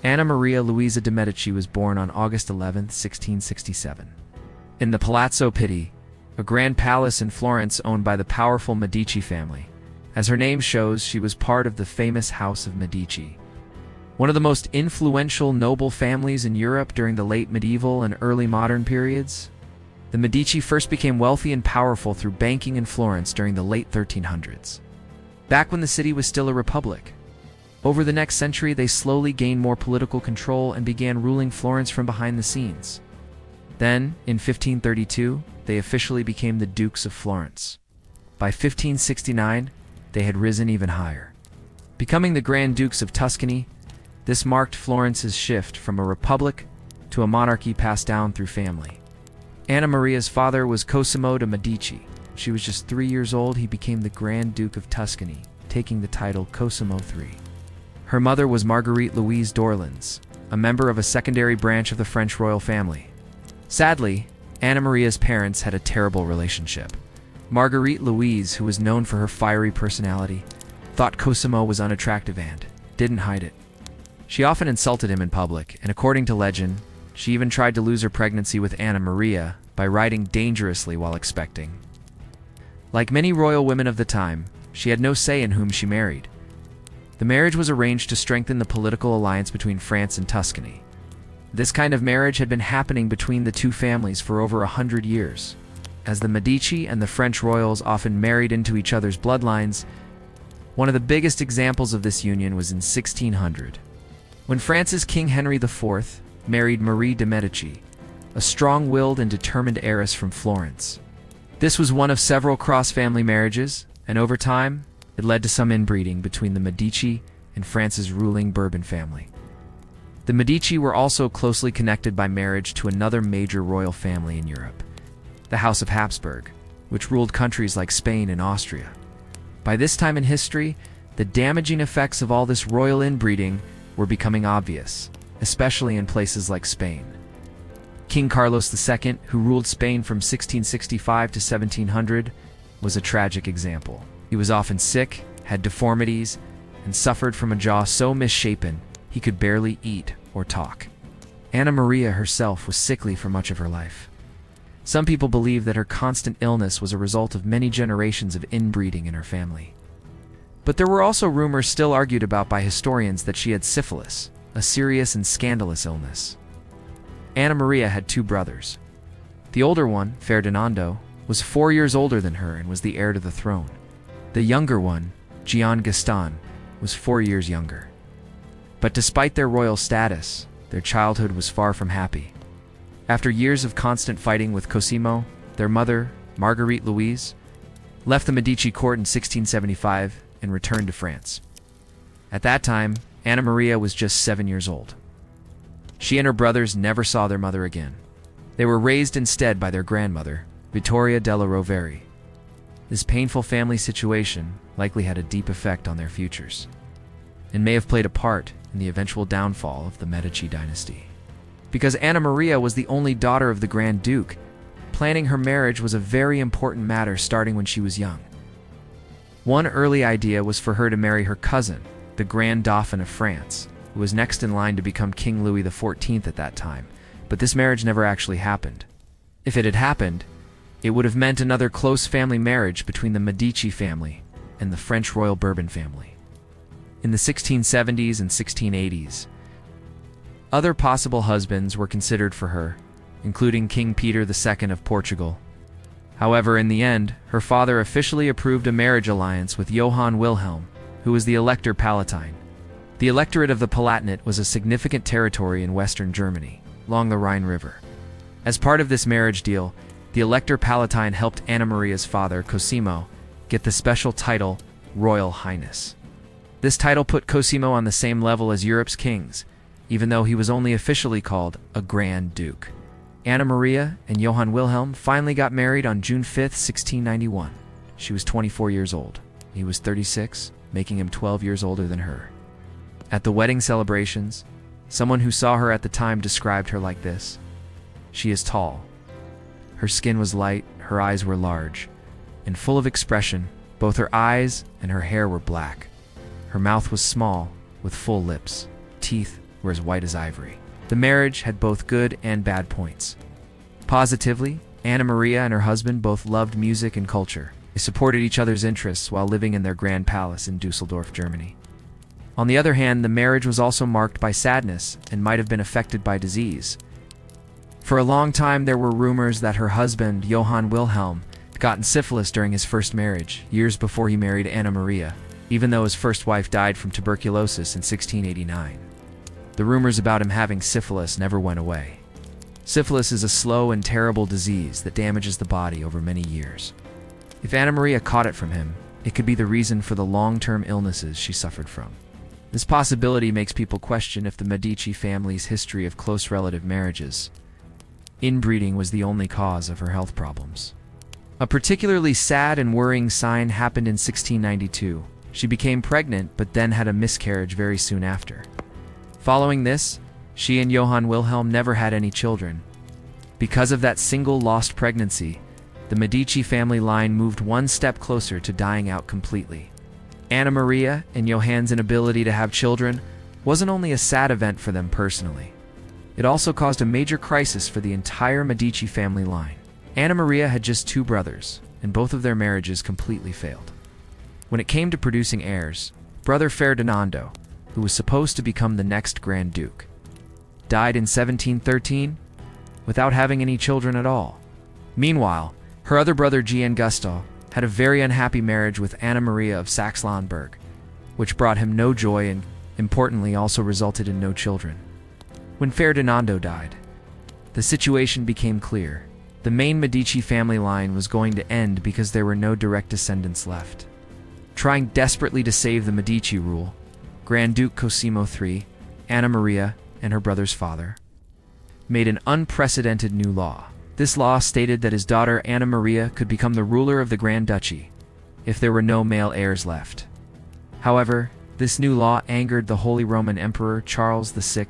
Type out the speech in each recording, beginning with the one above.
Maria Luisa de Medici was born on August 11, 1667. In the Palazzo Pitti, a grand palace in Florence owned by the powerful Medici family. As her name shows, she was part of the famous House of Medici, one of the most influential noble families in Europe during the late medieval and early modern periods. The Medici first became wealthy and powerful through banking in Florence during the late 1300s, back when the city was still a republic. Over the next century, they slowly gained more political control and began ruling Florence from behind the scenes. Then, in 1532, they officially became the Dukes of Florence. By 1569, they had risen even higher, becoming the Grand Dukes of Tuscany. This marked Florence's shift from a republic to a monarchy passed down through family. Anna Maria's father was Cosimo de Medici. When she was just 3 years old, he became the Grand Duke of Tuscany, taking the title Cosimo III. Her mother was Marguerite Louise d'Orleans, a member of a secondary branch of the French royal family. Sadly, Anna Maria's parents had a terrible relationship. Marguerite Louise, who was known for her fiery personality, thought Cosimo was unattractive and didn't hide it. She often insulted him in public, and according to legend, she even tried to lose her pregnancy with Anna Maria by riding dangerously while expecting. Like many royal women of the time, she had no say in whom she married. The marriage was arranged to strengthen the political alliance between France and Tuscany. This kind of marriage had been happening between the two families for over 100 years. As the Medici and the French royals often married into each other's bloodlines, one of the biggest examples of this union was in 1600, when France's King Henry IV married Marie de Medici, a strong-willed and determined heiress from Florence. This was one of several cross-family marriages, and over time, it led to some inbreeding between the Medici and France's ruling Bourbon family. The Medici were also closely connected by marriage to another major royal family in Europe, the House of Habsburg, which ruled countries like Spain and Austria. By this time in history, the damaging effects of all this royal inbreeding were becoming obvious, especially in places like Spain. King Carlos II, who ruled Spain from 1665 to 1700, was a tragic example. He was often sick, had deformities, and suffered from a jaw so misshapen he could barely eat or talk. Anna Maria herself was sickly for much of her life. Some people believe that her constant illness was a result of many generations of inbreeding in her family. But there were also rumors still argued about by historians that she had syphilis, a serious and scandalous illness. Anna Maria had 2 brothers. The older one, Ferdinando, was 4 years older than her and was the heir to the throne. The younger one, Gian Gastone, was 4 years younger. But despite their royal status, their childhood was far from happy. After years of constant fighting with Cosimo, their mother, Marguerite Louise, left the Medici court in 1675 and returned to France. At that time, Anna Maria was just 7 years old. She and her brothers never saw their mother again. They were raised instead by their grandmother, Vittoria della Rovere. This painful family situation likely had a deep effect on their futures, and may have played a part in the eventual downfall of the Medici dynasty. Because Anna Maria was the only daughter of the Grand Duke, planning her marriage was a very important matter starting when she was young. One early idea was for her to marry her cousin, the Grand Dauphin of France, who was next in line to become King Louis XIV at that time, but this marriage never actually happened. If it had happened, it would have meant another close family marriage between the Medici family and the French royal Bourbon family. In the 1670s and 1680s, other possible husbands were considered for her, including King Peter II of Portugal. However, in the end, her father officially approved a marriage alliance with Johann Wilhelm, who was the Elector Palatine. The Electorate of the Palatinate was a significant territory in western Germany, along the Rhine River. As part of this marriage deal, the Elector Palatine helped Anna Maria's father, Cosimo, get the special title Royal Highness. This title put Cosimo on the same level as Europe's kings, even though he was only officially called a Grand Duke. Anna Maria and Johann Wilhelm finally got married on June 5, 1691. She was 24 years old. He was 36, making him 12 years older than her. At the wedding celebrations, someone who saw her at the time described her like this: "She is tall. Her skin was light, her eyes were large, and full of expression. Both her eyes and her hair were black. Her mouth was small, with full lips, teeth, were as white as ivory. The marriage had both good and bad points. Positively, Anna Maria and her husband both loved music and culture. They supported each other's interests while living in their grand palace in Dusseldorf, Germany. On the other hand, the marriage was also marked by sadness and might have been affected by disease. For a long time, there were rumors that her husband, Johann Wilhelm, had gotten syphilis during his first marriage, years before he married Anna Maria, even though his first wife died from tuberculosis in 1689. The rumors about him having syphilis never went away. Syphilis is a slow and terrible disease that damages the body over many years. If Anna Maria caught it from him, it could be the reason for the long-term illnesses she suffered from. This possibility makes people question if the Medici family's history of close relative marriages, inbreeding, was the only cause of her health problems. A particularly sad and worrying sign happened in 1692. She became pregnant but then had a miscarriage very soon after. Following this, she and Johann Wilhelm never had any children. Because of that single lost pregnancy, the Medici family line moved one step closer to dying out completely. Anna Maria and Johann's inability to have children wasn't only a sad event for them personally. It also caused a major crisis for the entire Medici family line. Anna Maria had just 2 brothers, and both of their marriages completely failed. When it came to producing heirs, brother Ferdinando, who was supposed to become the next Grand Duke, died in 1713 without having any children at all. Meanwhile, her other brother Gian Gastone had a very unhappy marriage with Anna Maria of Saxe-Lauenburg, which brought him no joy and, importantly, also resulted in no children. When Ferdinando died, the situation became clear. The main Medici family line was going to end because there were no direct descendants left. Trying desperately to save the Medici rule, Grand Duke Cosimo III, Anna Maria, and her brother's father, made an unprecedented new law. This law stated that his daughter Anna Maria could become the ruler of the Grand Duchy if there were no male heirs left. However, this new law angered the Holy Roman Emperor Charles VI.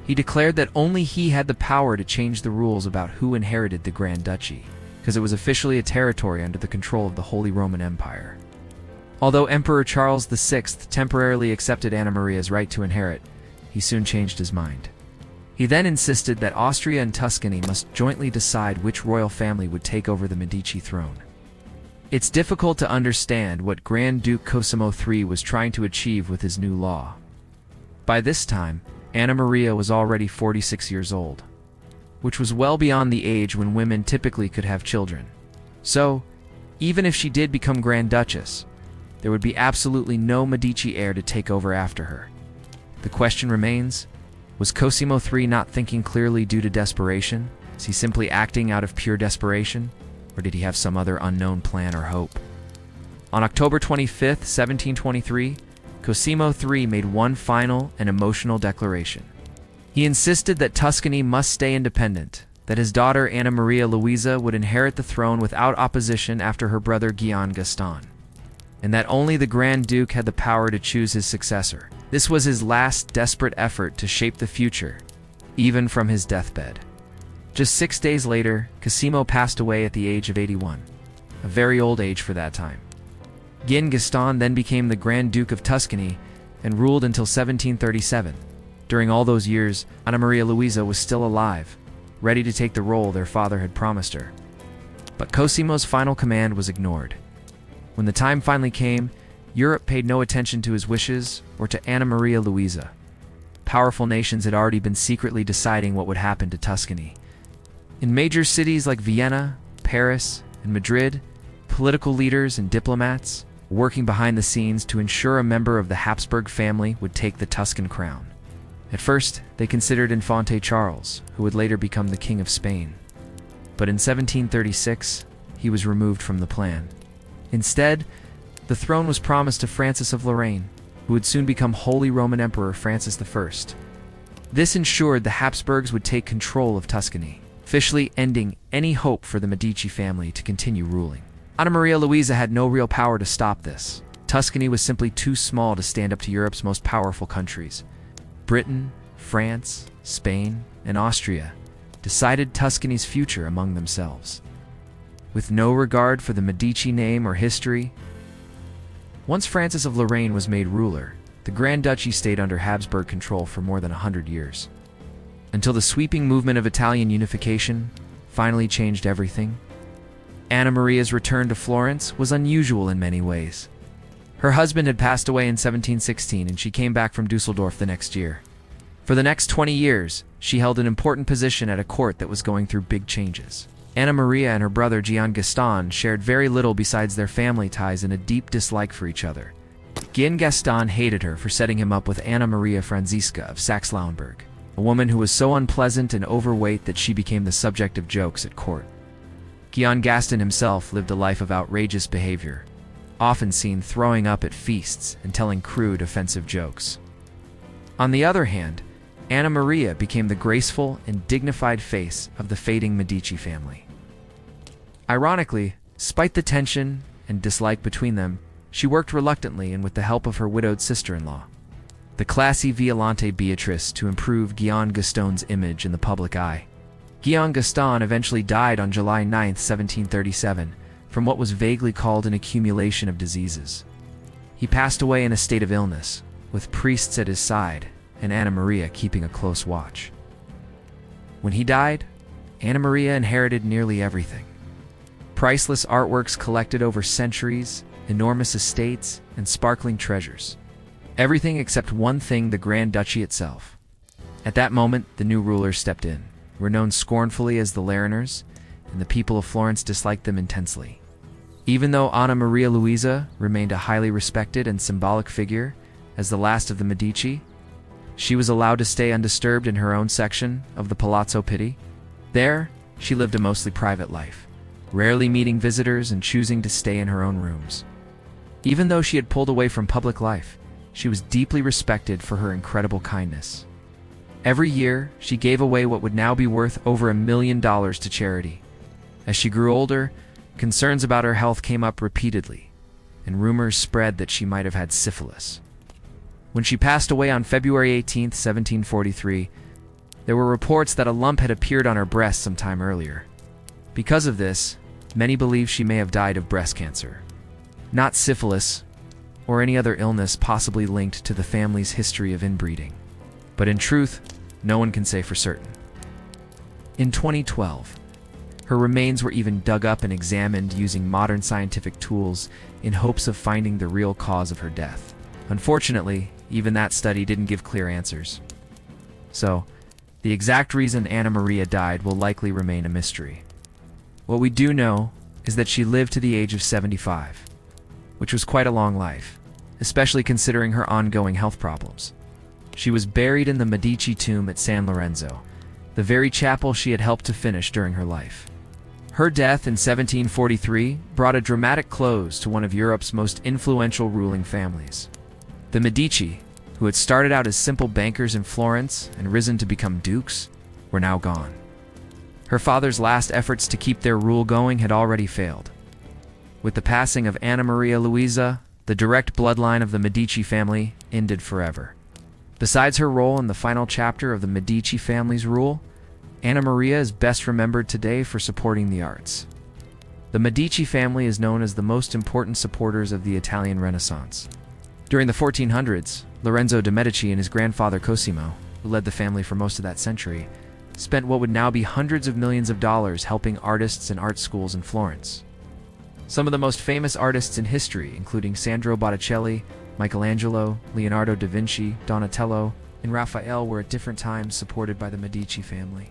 He declared that only he had the power to change the rules about who inherited the Grand Duchy, because it was officially a territory under the control of the Holy Roman Empire. Although Emperor Charles VI temporarily accepted Anna Maria's right to inherit, he soon changed his mind. He then insisted that Austria and Tuscany must jointly decide which royal family would take over the Medici throne. It's difficult to understand what Grand Duke Cosimo III was trying to achieve with his new law. By this time, Anna Maria was already 46 years old, which was well beyond the age when women typically could have children. So, even if she did become Grand Duchess, there would be absolutely no Medici heir to take over after her. The question remains, was Cosimo III not thinking clearly due to desperation? Is he simply acting out of pure desperation? Or did he have some other unknown plan or hope? On October 25, 1723, Cosimo III made one final and emotional declaration. He insisted that Tuscany must stay independent, that his daughter Anna Maria Luisa would inherit the throne without opposition after her brother Gian Gastone, and that only the Grand Duke had the power to choose his successor. This was his last desperate effort to shape the future, even from his deathbed. Just 6 days later, Cosimo passed away at the age of 81, a very old age for that time. Gian Gastone then became the Grand Duke of Tuscany and ruled until 1737. During all those years, Anna Maria Luisa was still alive, ready to take the role their father had promised her. But Cosimo's final command was ignored. When the time finally came, Europe paid no attention to his wishes or to Anna Maria Luisa. Powerful nations had already been secretly deciding what would happen to Tuscany. In major cities like Vienna, Paris, and Madrid, political leaders and diplomats were working behind the scenes to ensure a member of the Habsburg family would take the Tuscan crown. At first, they considered Infante Charles, who would later become the King of Spain. But in 1736, he was removed from the plan. Instead, the throne was promised to Francis of Lorraine, who would soon become Holy Roman Emperor Francis I. This ensured the Habsburgs would take control of Tuscany, officially ending any hope for the Medici family to continue ruling. Anna Maria Luisa had no real power to stop this. Tuscany was simply too small to stand up to Europe's most powerful countries. Britain, France, Spain, and Austria decided Tuscany's future among themselves. With no regard for the Medici name or history, once Francis of Lorraine was made ruler, the Grand Duchy stayed under Habsburg control for more than 100 years. Until the sweeping movement of Italian unification finally changed everything. Anna Maria's return to Florence was unusual in many ways. Her husband had passed away in 1716 and she came back from Dusseldorf the next year. For the next 20 years, she held an important position at a court that was going through big changes. Anna Maria and her brother Gian Gastone shared very little besides their family ties and a deep dislike for each other. Gian Gastone hated her for setting him up with Anna Maria Franziska of Saxe-Lauenburg, a woman who was so unpleasant and overweight that she became the subject of jokes at court. Gian Gastone himself lived a life of outrageous behavior, often seen throwing up at feasts and telling crude, offensive jokes. On the other hand, Anna Maria became the graceful and dignified face of the fading Medici family. Ironically, despite the tension and dislike between them, she worked reluctantly and with the help of her widowed sister-in-law, the classy Violante Beatrice, to improve Gian Gastone's image in the public eye. Gian Gastone eventually died on July 9, 1737, from what was vaguely called an accumulation of diseases. He passed away in a state of illness, with priests at his side and Anna Maria keeping a close watch. When he died, Anna Maria inherited nearly everything. Priceless artworks collected over centuries, enormous estates, and sparkling treasures. Everything except one thing: the Grand Duchy itself. At that moment, the new rulers stepped in, were known scornfully as the Lariners, and the people of Florence disliked them intensely. Even though Anna Maria Luisa remained a highly respected and symbolic figure as the last of the Medici, she was allowed to stay undisturbed in her own section of the Palazzo Pitti. There, she lived a mostly private life, rarely meeting visitors and choosing to stay in her own rooms. Even though she had pulled away from public life, she was deeply respected for her incredible kindness. Every year, she gave away what would now be worth over $1 million to charity. As she grew older, concerns about her health came up repeatedly, and rumors spread that she might have had syphilis. When she passed away on February 18, 1743, there were reports that a lump had appeared on her breast some time earlier. Because of this, many believe she may have died of breast cancer, not syphilis or any other illness possibly linked to the family's history of inbreeding. But in truth, no one can say for certain. In 2012, her remains were even dug up and examined using modern scientific tools in hopes of finding the real cause of her death. Unfortunately, even that study didn't give clear answers. So, the exact reason Anna Maria died will likely remain a mystery. What we do know is that she lived to the age of 75, which was quite a long life, especially considering her ongoing health problems. She was buried in the Medici tomb at San Lorenzo, the very chapel she had helped to finish during her life. Her death in 1743 brought a dramatic close to one of Europe's most influential ruling families. The Medici, who had started out as simple bankers in Florence and risen to become dukes, were now gone. Her father's last efforts to keep their rule going had already failed. With the passing of Anna Maria Luisa, the direct bloodline of the Medici family ended forever. Besides her role in the final chapter of the Medici family's rule, Anna Maria is best remembered today for supporting the arts. The Medici family is known as the most important supporters of the Italian Renaissance. During the 1400s, Lorenzo de Medici and his grandfather Cosimo, who led the family for most of that century, spent what would now be hundreds of millions of dollars helping artists and art schools in Florence. Some of the most famous artists in history, including Sandro Botticelli, Michelangelo, Leonardo da Vinci, Donatello, and Raphael, were at different times supported by the Medici family.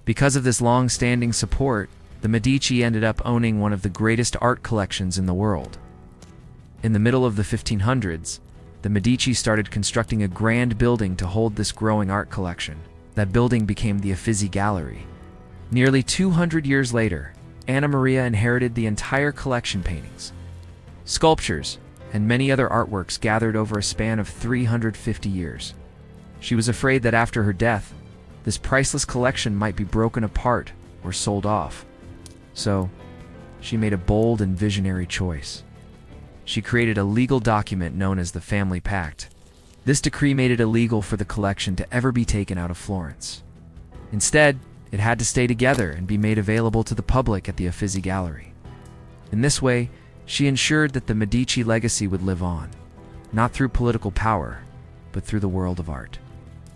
Because of this long-standing support, the Medici ended up owning one of the greatest art collections in the world. In the middle of the 1500s, the Medici started constructing a grand building to hold this growing art collection. That building became the Uffizi Gallery. Nearly 200 years later, Anna Maria inherited the entire collection: paintings, sculptures, and many other artworks gathered over a span of 350 years. She was afraid that after her death, this priceless collection might be broken apart or sold off. So, she made a bold and visionary choice. She created a legal document known as the Family Pact. This decree made it illegal for the collection to ever be taken out of Florence. Instead, it had to stay together and be made available to the public at the Uffizi Gallery. In this way, she ensured that the Medici legacy would live on, not through political power, but through the world of art.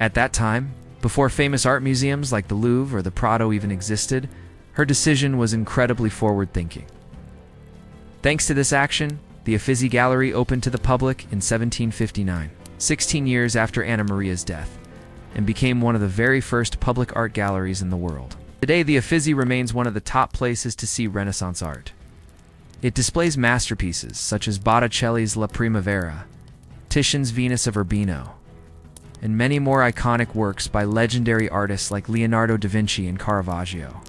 At that time, before famous art museums like the Louvre or the Prado even existed, her decision was incredibly forward-thinking. Thanks to this action, the Uffizi Gallery opened to the public in 1759, 16 years after Anna Maria's death, and became one of the very first public art galleries in the world. Today, the Uffizi remains one of the top places to see Renaissance art. It displays masterpieces such as Botticelli's La Primavera, Titian's Venus of Urbino, and many more iconic works by legendary artists like Leonardo da Vinci and Caravaggio.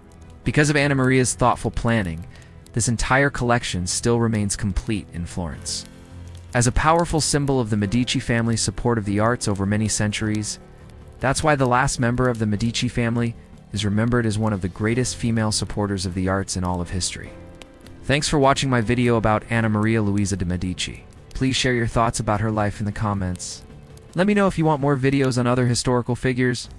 Because of Anna Maria's thoughtful planning, this entire collection still remains complete in Florence. As a powerful symbol of the Medici family's support of the arts over many centuries, that's why the last member of the Medici family is remembered as one of the greatest female supporters of the arts in all of history. Thanks for watching my video about Anna Maria Luisa de Medici. Please share your thoughts about her life in the comments. Let me know if you want more videos on other historical figures.